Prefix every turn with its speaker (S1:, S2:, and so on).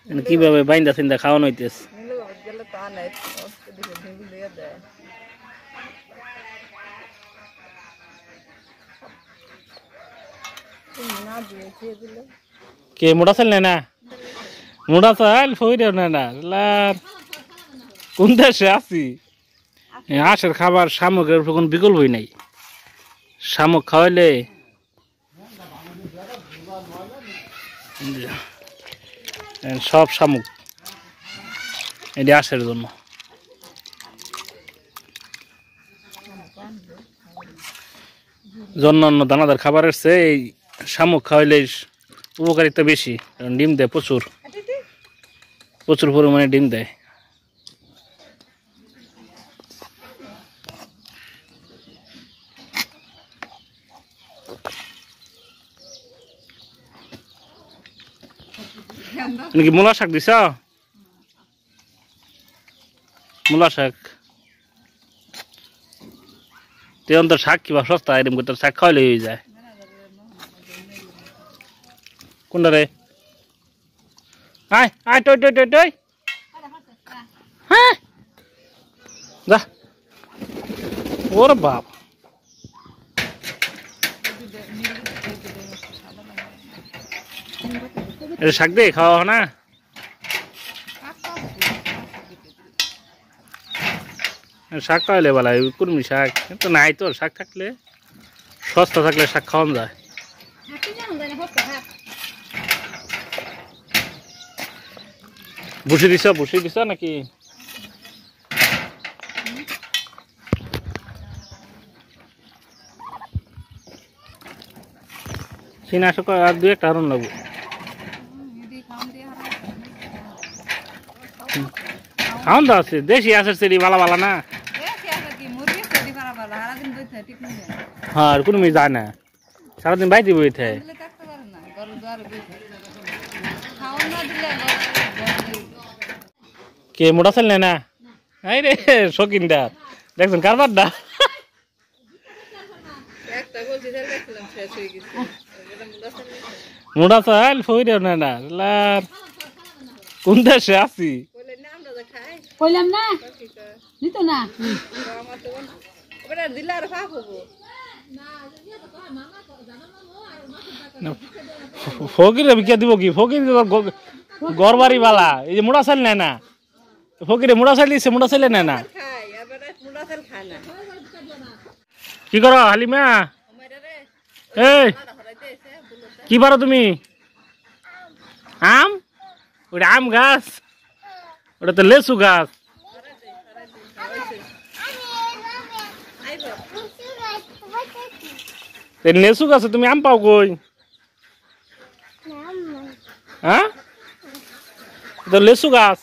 S1: কিভাবে বাইন্দা চিন্তা খাওয়ানো হইতেছে কে মোটা চাল নেয় না মোটা চাল ফইরেও নেয় না কোন দেশে আছি আশের খাবার শামুকের কোনো বিকল্পই নাই শামুক খাওয়াইলে সব শামুক এটি আশের জন্য অন্য দানাদার খাবারের চেয়ে এই শামুক খাওয়াইলে উপকারিতা বেশি কারণ ডিম দেয় প্রচুর প্রচুর পরিমাণে ডিম দেয় নাকি মূলা শাক দিছ মূলা শাক তেমন তো শাক কিবা সস্তা এরকম করতে শাক খাওয়াইলে হয়ে যায় কোনটা রে আয় আয় টই টই টই টই হ্যাঁ যা ওর বাপ এটা শাক দিয়ে খাওয়া না শাক খাওয়াইলে বলা কুর্মি শাক তো নাই তো শাক থাকলে সস্তা থাকলে শাক খাওয়ানো যায় বসে দিছ নাকি চিনাশক আর দুই একটা আরন লাগবে খাওয়ান তো আছে দেশি আছে সেটি ভালো ভালো না হ্যাঁ আর কোনো মিস যায় না সারাদিন বাইরে বইতে কে মোটা চাল নেয় না এই রে শকিনটা দেখছেন কারবারটা মোটা চাল ফইরেও নেয় না কোন দেশে আছি
S2: কইলাম না দিত না
S1: ফকির বিকে দিব কি ফকির গড়বাড়ি বালা এই যে মোটা চাল নেয় না ফকিরে মোটা চাল দিচ্ছে মোটা চাইলে নেয় না কি করো হালিমা এই কি পারো তুমি আম ওটা আম গাছ ওটা তো লেচু গাছ লেচু গাছে তুমি আম পাও কই হ্যাঁ তো লেচু গাছ